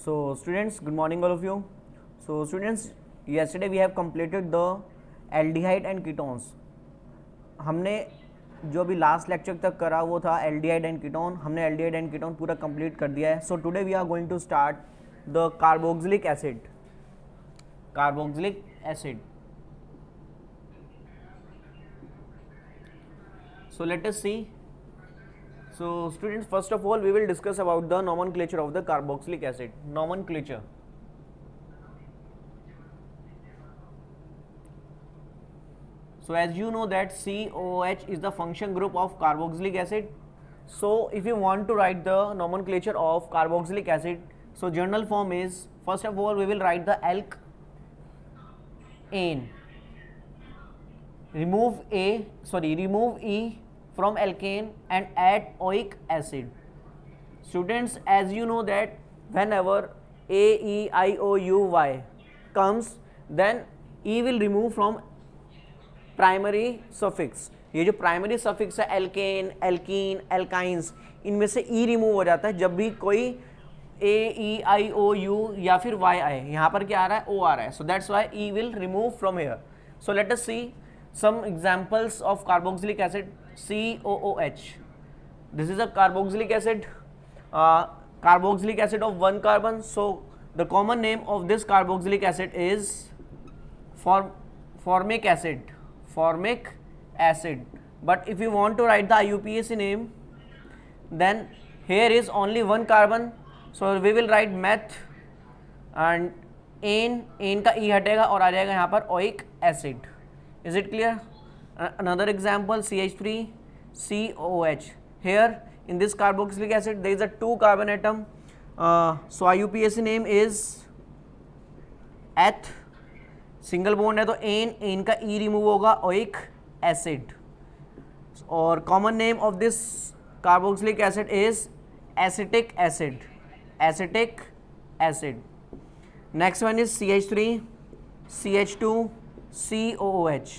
So students, good morning all of you. So students, yesterday we have completed the aldehyde and ketones. हमने जो अभी last lecture तक करा वो था एल्डिहाइड एंड कीटोन. हमने एल्डिहाइड एंड कीटोन पूरा कंप्लीट कर दिया है. So today we are going to start the carboxylic acid. Carboxylic acid. So let us see. So students, first of all we will discuss about the nomenclature of the carboxylic acid. Nomenclature. So as you know that COOH is the function group of carboxylic acid. So if you want to write the nomenclature of carboxylic acid, so general form is, first of all we will write the alk ane. Remove E from alkane and add oic acid. Students, as you know that whenever AEIOUY comes, then E will remove from primary suffix. ये जो primary suffix है alkene, alkene, alkynes, इनमें से ई remove हो जाता है जब भी कोई AEIOU या फिर Y आए. यहाँ पर क्या आ रहा है? O आ रहा है. So that's why E will remove from here. So let us see some examples of carboxylic acid. COOH, this is a carboxylic acid, carboxylic acid of one carbon. So the common name of this carboxylic acid is formic acid. Formic acid. But if you want to write the IUPAC name, then here is only one carbon, so we will write meth and ane का E हटेगा और आ जाएगा यहाँ पर oic acid. Is it clear? Another example, CH3COOH. Here in this carboxylic acid there is a 2 carbon atom. So IUPAC name is eth. Single bond है तो N का ई remove होगा, ओइक एसिड. और common name of this carboxylic acid is acetic acid. Acetic acid. Next one is CH3 CH2 COOH.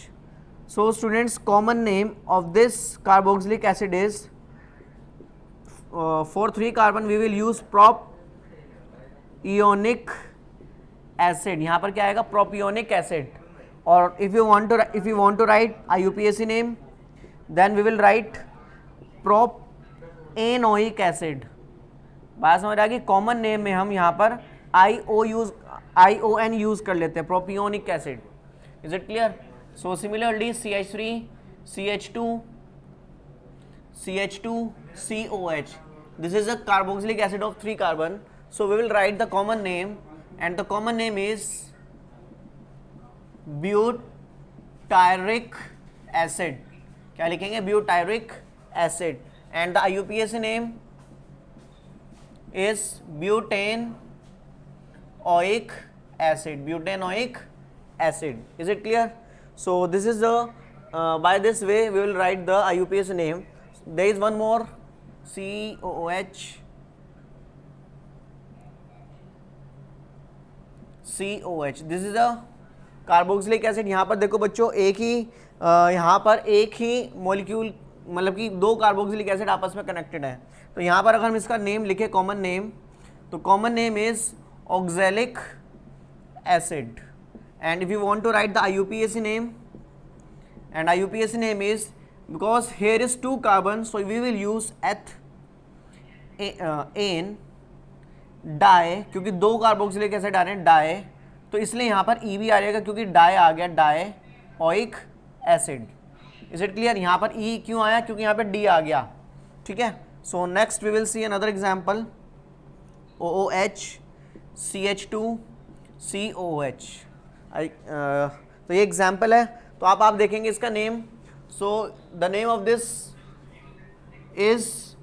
So students, common name of this carboxylic acid is, for 3 carbon we will use propionic acid. यहाँ पर क्या आएगा? propionic acid. और if you want to write IUPAC name, then we will write propanoic acid. बात समझ आ गई? Common name में हम यहाँ पर ION यूज कर लेते हैं, propionic acid. Is it clear? So similarly CH3 CH2 COOH. This is a carboxylic acid of 3 carbon. So we will write the common name, and the common name is butyric acid. क्या लिखेंगे? butyric acid. And the IUPAC name is butanoic acid. Butanoic acid. Is it clear? So this is the by this way we will write the IUPAC name. There is one more, COOH. This is a carboxylic acid. यहाँ पर देखो बच्चों, यहाँ पर एक ही molecule, मतलब कि 2 carboxylic acid आपस में कनेक्टेड है. तो यहाँ पर अगर हम इसका नेम लिखे कॉमन नेम, तो common name is oxalic acid. And if you want to write the IUPAC name, and IUPAC name is, because here is 2 carbon, so we will use ane di, क्योंकि 2 carboxylic acid आ रहे हैं die, तो इसलिए यहाँ पर E भी आ जाएगा क्योंकि डाई आ गया, die oic acid. Is it clear? यहाँ पर E क्यों आया? क्योंकि यहाँ पर D आ गया. ठीक है. So next we will see another example, OOH CH2 COOH. तो ये एग्जाम्पल है. तो आप देखेंगे इसका name. So the name of this is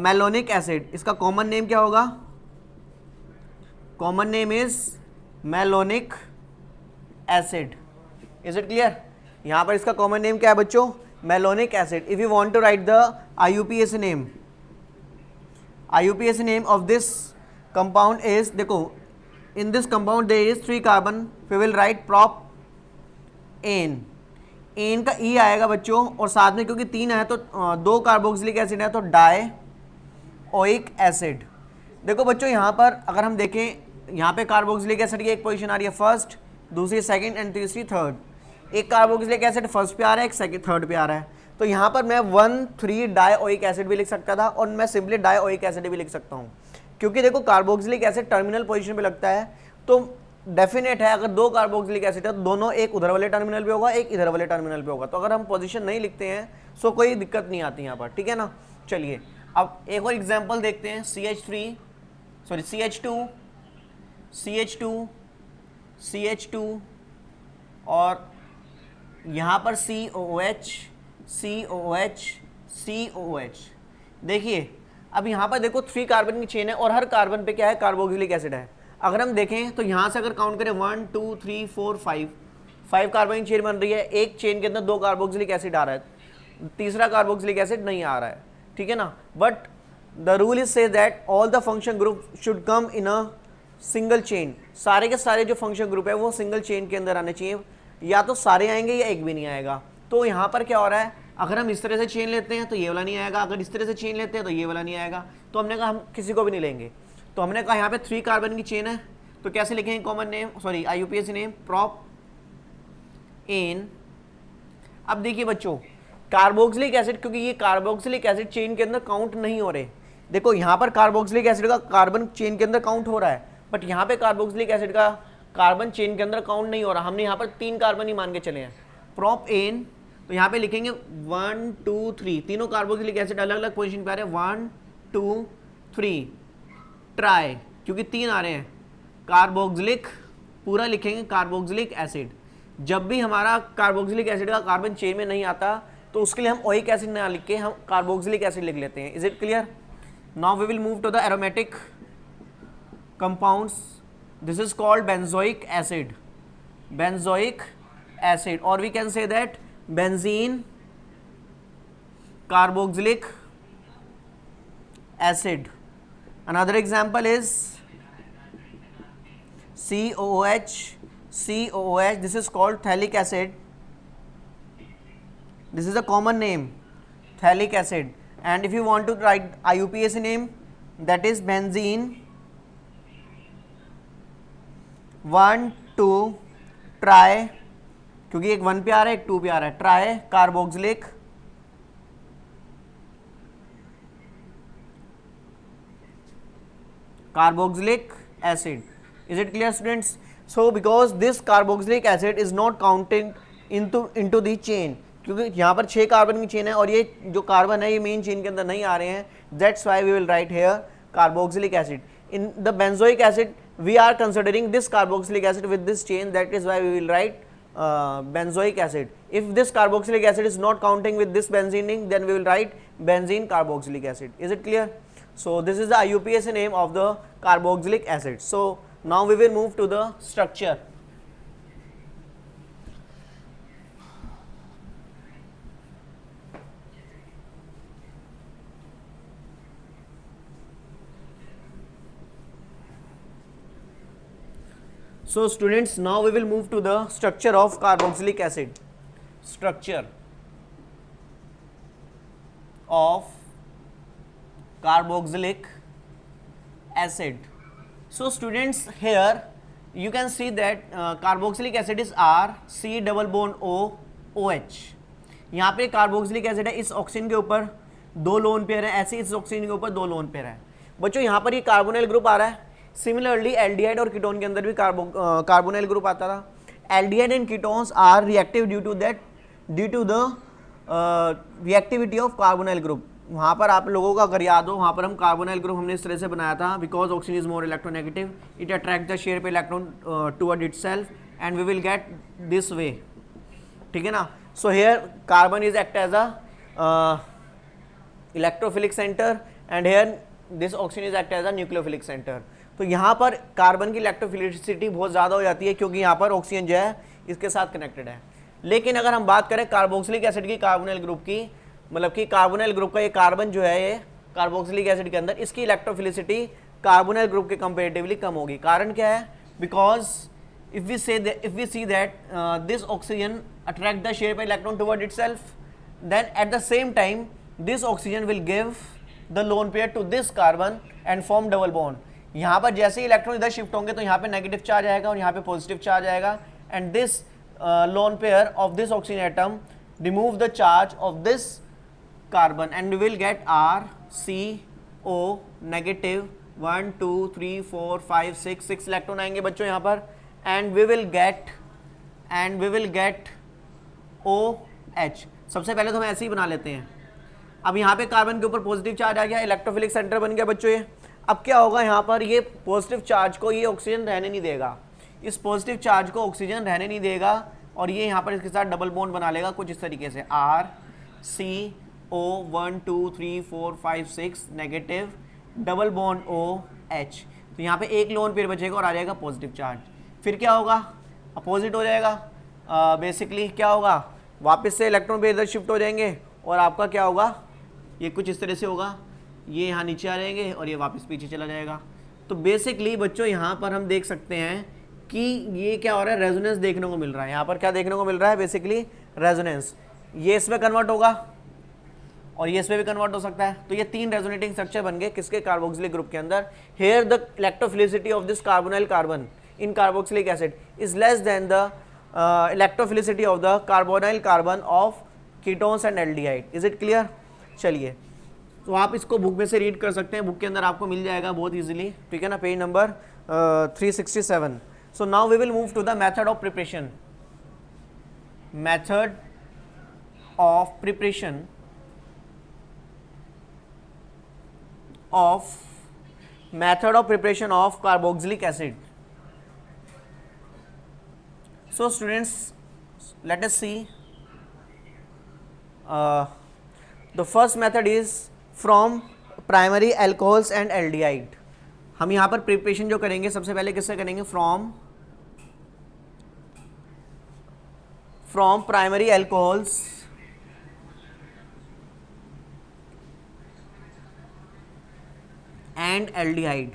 malonic acid. इसका कॉमन नेम क्या होगा? Common name is malonic acid. Is it clear? यहाँ पर इसका कॉमन नेम क्या है बच्चों? Malonic acid. If you want to write the IUPAC name, IUPAC name of this compound is, देखो in this compound there is 3 carbon, we will write propane. एन का E आएगा बच्चों, और साथ में क्योंकि 3 है तो 2 कार्बोक्सिलिक एसिड है तो डाई ओइक एसिड. देखो बच्चों यहाँ पर अगर हम देखें, यहाँ पे कार्बोक्सिलिक एसिड की एक पोजीशन आ रही है फर्स्ट, दूसरी सेकंड एंड तीसरी थर्ड। एक कार्बोक्सिलिक एसिड फर्स्ट पे आ रहा है, एक सेकंड थर्ड पे आ रहा है। तो यहाँ पर मैं 1,3 डाइओइक एसिड भी लिख सकता था और मैं सिंपली डाइओइक एसिड भी लिख सकता हूँ, क्योंकि देखो कार्बोक्सिलिक एसिड टर्मिनल पोजीशन पे लगता है, तो डेफिनेट है अगर दो कार्बोक्सिलिक एसिड है तो दोनों एक उधर वाले टर्मिनल पे होगा, एक इधर वाले टर्मिनल पे होगा। तो अगर हम पोजीशन नहीं लिखते हैं सो कोई दिक्कत नहीं आती यहाँ पर, ठीक है ना। चलिए अब एक और एग्जांपल देखते हैं, CH2 और यहाँ पर COOH। देखिए अब यहाँ पर देखो 3 कार्बन की चेन है और हर कार्बन पे क्या है, कार्बोक्सिलिक एसिड है। अगर हम देखें तो यहाँ से अगर काउंट करें 1 2 3 4 5 कार्बन की चेन बन रही है, एक चेन के अंदर 2 कार्बोक्सिलिक एसिड आ रहा है, तीसरा कार्बोक्सिलिक एसिड नहीं आ रहा है, ठीक है ना। But the rule is say that all the function group should come in a single chain. सारे के सारे जो फंक्शन ग्रुप है वो सिंगल चेन के अंदर आने चाहिए, या तो सारे आएंगे या एक भी नहीं आएगा। तो यहाँ पर क्या हो रहा है, अगर हम इस तरह से चेन लेते हैं तो ये वाला नहीं आएगा, अगर इस तरह से चेन लेते हैं तो ये वाला नहीं आएगा। तो हमने कहा हम किसी को भी नहीं लेंगे, तो हमने कहा यहाँ पे 3 कार्बन की चेन है, तो कैसे लिखेंगे common name, sorry IUPAC name, propane. अब देखिए बच्चों कार्बोक्सिलिक एसिड, क्योंकि ये कार्बोक्सिलिक एसिड चेन के अंदर काउंट नहीं हो रहे। देखो यहाँ पर कार्बोक्सिलिक एसिड का कार्बन चेन के अंदर काउंट हो रहा है, बट यहाँ पे कार्बोक्सिलिक एसिड का कार्बन चेन के अंदर काउंट नहीं हो रहा। हमने यहाँ पर 3 कार्बन ही मान के चले हैं, प्रोप एन। तो यहाँ पे लिखेंगे 1 2 3, तीनों कार्बोक्सिलिक एसिड अलग अलग पोजीशन पे आ रहे हैं, 1 2 3 ट्राई, क्योंकि 3 आ रहे हैं, कार्बोक्सिलिक पूरा लिखेंगे कार्बोक्सिलिक एसिड। जब भी हमारा कार्बोक्सिलिक एसिड का कार्बन चेन में नहीं आता तो उसके लिए हम ओइक एसिड ना लिख के हम कार्बोक्सिलिक एसिड लिख लेते हैं। Is it clear? Now we will move to the aromatic compounds. This is called benzoic acid, और we can say that benzene carboxylic acid. Another example is COOH. This is called phthalic acid. This is a common name, phthalic acid. And if you want to write IUPAC name, that is benzene 1 2 try, क्योंकि एक 1 पे आ रहा है एक 2 पे आ रहा है, try carboxylic acid. Is it clear students? So because this carboxylic acid is not counting into the chain, क्योंकि यहाँ पर 6 कार्बन की चेन है और ये जो कार्बन है ये मेन चेन के अंदर नहीं आ रहे हैं, that's why we will write here carboxylic acid. In the benzoic acid we are considering this carboxylic acid with this chain, that is why we will write benzoic acid. If this carboxylic acid is not counting with this benzene, then we will write benzene carboxylic acid. Is it clear? So this is the IUPAC name of the carboxylic acid. So now we will move to the structure. So students, now we will move to the structure of carboxylic acid. Structure of carboxylic acid. So students, here you can see that carboxylic acid is R C double bond O OH. यहाँ पे carboxylic acid है, इस oxygen के ऊपर 2 lone pair है, ऐसे इस oxygen के ऊपर 2 लोन पेयर है। बच्चों यहाँ पर ये कार्बोनिल ग्रुप आ रहा है। सिमिलरली एल्डिहाइड और कीटोन के अंदर भी कार्बोनिल ग्रुप आता था। Aldehyde and ketones are reactive due to the reactivity of carbonyl group. वहाँ पर आप लोगों का अगर याद हो, वहाँ पर हम कार्बोनिल ग्रुप हमने इस तरह से बनाया था, because oxygen is more electronegative, it attract the share pair electron toward itself and we will get this way, ठीक है ना। So here carbon is act as a electrophilic centre and here this oxygen is act as a nucleophilic centre. तो यहाँ पर carbon की electrophilicity बहुत ज़्यादा हो जाती है, क्योंकि यहाँ पर ऑक्सीजन जो है इसके साथ कनेक्टेड है। लेकिन अगर हम बात करें कार्बोक्सिलिक एसिड की कार्बोनिल ग्रुप की, मतलब कि कार्बोनिल ग्रुप का ये कार्बन जो है ये कार्बोक्सिलिक एसिड के अंदर, इसकी इलेक्ट्रोफिलिसिटी कार्बोनिल ग्रुप के कंपेरेटिवली कम होगी। कारण क्या है? Because if we see that this oxygen attract the shared by electron toward itself, then at the same time this oxygen will give the lone pair to this carbon and form double bond. यहाँ पर जैसे ही electron इधर shift होंगे तो यहाँ पे negative charge आएगा और यहाँ पे पॉजिटिव चार्ज आएगा. And this lone pair of this oxygen atom remove the charge of this carbon and we will get RCO negative 1 2 3 4 5 6 electron आएंगे बच्चों यहाँ पर. And we will get OH. सबसे पहले तो हम ऐसे ही बना लेते हैं. अब यहाँ पे कार्बन के ऊपर पॉजिटिव चार्ज आ गया, इलेक्ट्रोफिलिक सेंटर बन गया बच्चों ये. अब क्या होगा यहाँ पर, ये पॉजिटिव चार्ज को ये ऑक्सीजन रहने नहीं देगा, इस पॉजिटिव चार्ज को ऑक्सीजन रहने नहीं देगा और ये यहाँ पर इसके साथ डबल बॉन्ड बना लेगा कुछ इस तरीके से RCO 1 2 3 4 5 6 negative double bond OH. तो यहाँ पे एक लोन पेयर बचेगा और आ जाएगा पॉजिटिव चार्ज. फिर क्या होगा, अपोजिट हो जाएगा. बेसिकली क्या होगा, वापस से इलेक्ट्रॉन पेयर इधर शिफ्ट हो जाएंगे और आपका क्या होगा, ये कुछ इस तरह से होगा, ये यहाँ नीचे आ जाएंगे और ये वापस पीछे चला जाएगा. तो बेसिकली बच्चों यहाँ पर हम देख सकते हैं कि ये क्या हो रहा है, रेजोनेंस देखने को मिल रहा है. यहाँ पर क्या देखने को मिल रहा है, बेसिकली रेजोनेंस. ये इसमें कन्वर्ट होगा और ये इसमें भी कन्वर्ट हो सकता है. तो ये तीन रेजोनेटिंग स्ट्रक्चर बन गए किसके, कार्बोक्सिलिक ग्रुप के अंदर. Here the electrophilicity of this carbonyl carbon in carboxylic acid is less than the electrophilicity of the carbonyl carbon of ketones and aldehyde. Is it clear. चलिए, तो आप इसको बुक में से रीड कर सकते हैं, बुक के अंदर आपको मिल जाएगा बहुत इजीली, ठीक है ना, page number 367. So now we will move to the method of preparation. Method of preparation of carboxylic acid. So students, let us see. The first method is from primary alcohols and aldehyde. हम यहाँ पर preparation जो करेंगे सबसे पहले किससे करेंगे, from primary alcohols and aldehyde.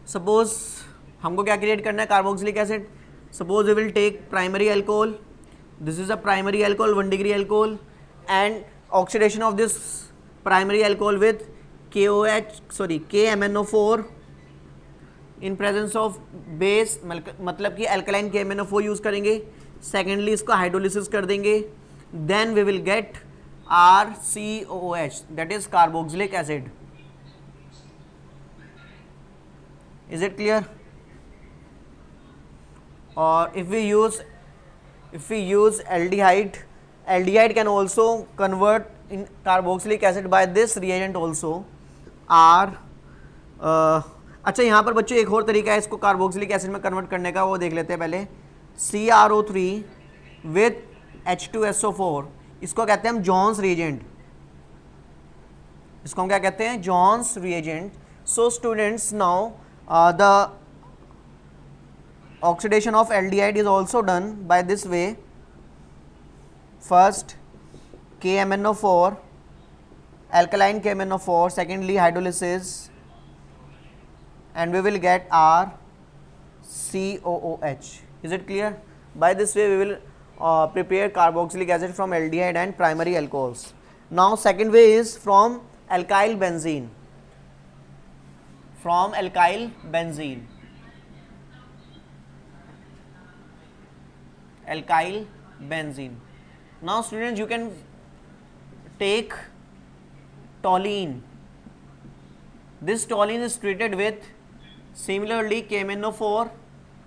Suppose हमको क्या क्रिएट करना है, carboxylic acid. Suppose we will take primary alcohol, this is a primary alcohol 1 degree alcohol and oxidation of this primary alcohol with KMnO4 in presence of base, मतलब कि alkaline KMnO4 use करेंगे. Secondly इसको hydrolysis कर देंगे, then we will get RCOOH, that is carboxylic acid. Is it clear? Or if we use aldehyde can also convert in carboxylic acid by this reagent also. अच्छा, यहाँ पर बच्चों एक और तरीका है इसको कार्बोक्सिलिक एसिड में कन्वर्ट करने का, वो देख लेते हैं पहले. CrO3 with H2SO4, इसको कहते हैं हम जॉन्स रिएजेंट. इसको हम क्या कहते हैं, Johns reagent. So students, now the oxidation of aldehyde is also done by this way. First KMnO4, alkaline KMnO4, secondly hydrolysis, and we will get RCOOH. Is it clear? By this way we will prepare carboxylic acid from aldehyde and primary alcohols. Now second way is from alkyl benzene. From alkyl benzene. Alkyl benzene. Now students, you can take toluene. This toluene is treated with similarly KMnO4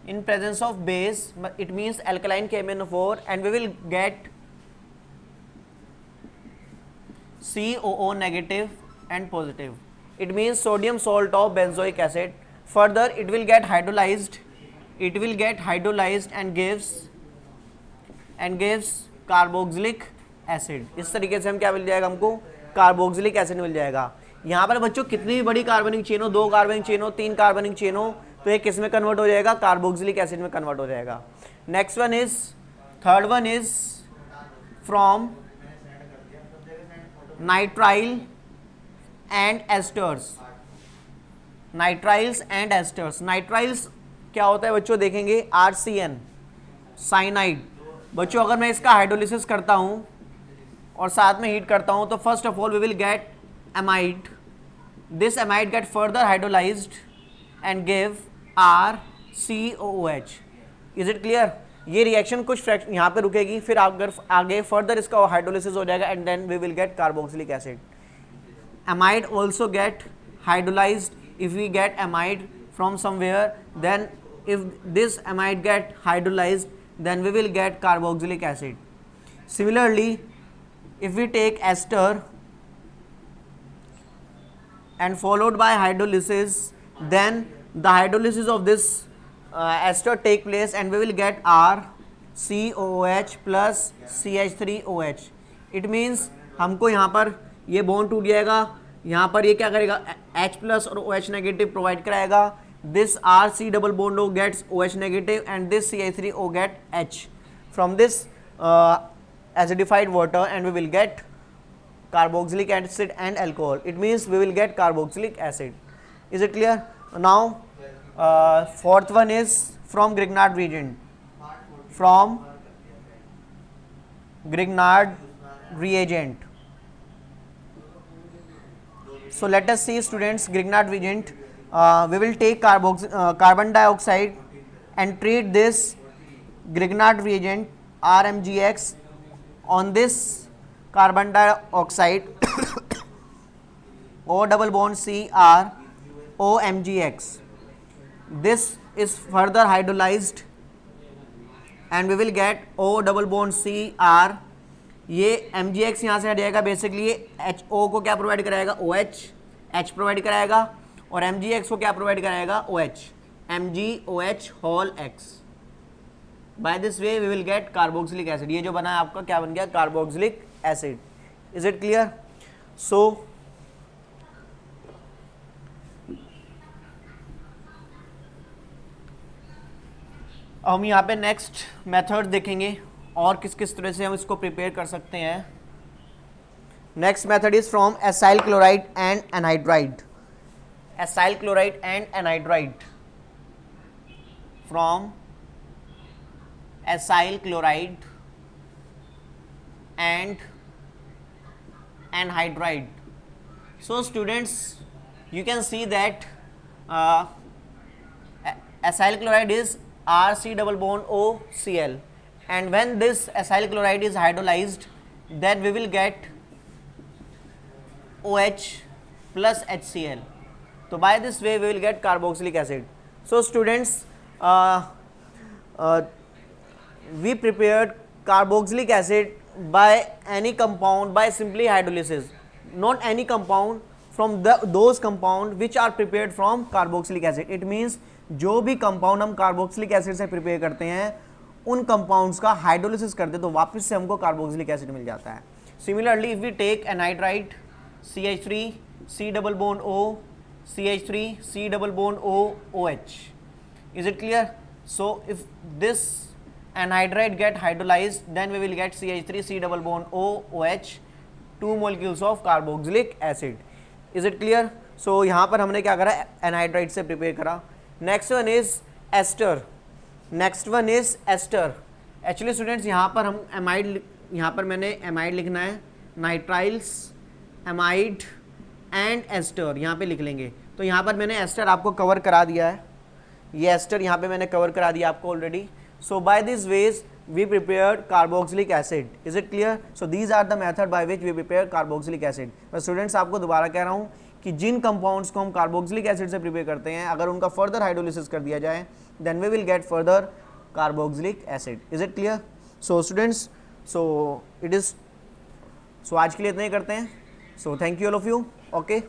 in presence of base, it means alkaline KMnO4, and we will get COO negative and positive. It means sodium salt of benzoic acid. Further, it will get hydrolyzed and gives carboxylic acid. इस तरीके से हम क्या मिल जाएगा, हमको carboxylic acid मिल जाएगा. यहाँ पर बच्चों कितनी भी बड़ी कार्बनिक चेन हो, 2 कार्बनिक चेन हो, 3 कार्बनिक चेन हो, तो ये किस में कन्वर्ट हो जाएगा, कार्बोक्सिलिक एसिड में कन्वर्ट हो जाएगा. Next one is, third one is from nitrile and asters. Nitriles and asters. Nitriles क्या होता है बच्चों, देखेंगे RCN, साइनाइड. बच्चों अगर मैं इसका हाइड्रोलिसिस करता हूँ और साथ में हीट करता हूँ, तो first of all we will get amide. This amide get further hydrolysed and give RCOOH. Is it clear? ये रिएक्शन कुछ फ्रैक्शन यहाँ पे रुकेगी, फिर अगर आगे फर्दर इसका हाइड्रोलिसिस हो जाएगा and then we will get carboxylic acid. Amide also get hydrolyzed. If we get amide from somewhere, then if this amide get hydrolyzed, then we will get carboxylic acid. Similarly, if we take ester and followed by hydrolysis, then the hydrolysis of this ester take place and we will get RCOOH plus CH3OH. It means हमको यहाँ पर ये bond टूट जाएगा, यहाँ पर ये क्या करेगा, H प्लस और OH नेगेटिव प्रोवाइड कराएगा. This RC double bond O gets OH negative and this CH3O get H from this acidified water and we will get carboxylic acid and alcohol. It means we will get carboxylic acid. Is it clear? Now fourth one is from Grignard reagent. From Grignard reagent. So let us see students, Grignard reagent. We will take carbon dioxide and treat this Grignard reagent RMGX on this carbon dioxide O double bond CR OMGX. This is further hydrolyzed and we will get O double bond CR. ये MgX यहाँ से हट जाएगा, basically HO को क्या provide कराएगा, OH, H provide कराएगा, और MgX को क्या प्रोवाइड कराएगा, OH, MgOH whole X. By this way we will get carboxylic acid. ये जो बना है आपका क्या बन गया, carboxylic acid. Is it clear? So हम यहाँ पे नेक्स्ट मेथड देखेंगे और किस किस तरह से हम इसको प्रिपेयर कर सकते हैं. Next method is from acyl chloride and anhydride. Acyl chloride and anhydride. From acyl chloride and anhydride. So students, you can see that acyl chloride is RC double bond OCl, and when this acyl chloride is hydrolyzed, then we will get OH plus HCl. So by this way we will get carboxylic acid. So students, we prepared carboxylic acid by any compound by simply hydrolysis. Not any compound, from those compound which are prepared from carboxylic acid. It means जो भी compound हम carboxylic acid से prepare करते हैं उन compounds का hydrolysis करते तो वापस से हमको कार्बोक्सिलिक एसिड मिल जाता है. Similarly if we take anhydride CH3 C double bond O CH3 C double bond O OH. Is it clear? So if this anhydride get hydrolyzed, then we will get CH3 C double bond O OH, 2 molecules of carboxylic acid. Is it clear? So यहाँ पर हमने क्या करा, anhydride से prepare करा. Next one is ester. Next one is ester. Actually students यहाँ पर हम एमाइड, यहाँ पर मैंने एमाइड लिखना है, नाइट्राइल्स एमाइड एंड एस्टर यहाँ पे लिख लेंगे. तो यहाँ पर मैंने एस्टर आपको कवर करा दिया है, ये एस्टर यहाँ पे मैंने कवर करा दिया आपको already. So by this ways we prepared carboxylic acid. Is it clear? So these are the method by which we prepare carboxylic acid. तो स्टूडेंट्स आपको दोबारा कह रहा हूँ कि जिन कंपाउंड्स को हम कार्बोक्सिलिक एसिड से प्रिपेयर करते हैं, अगर उनका फर्दर हाइड्रोलिसिस कर दिया जाए, then we will get further carboxylic acid. Is it clear? So students, so it is, so आज के लिए इतना ही करते हैं. So thank you all of you. Okay.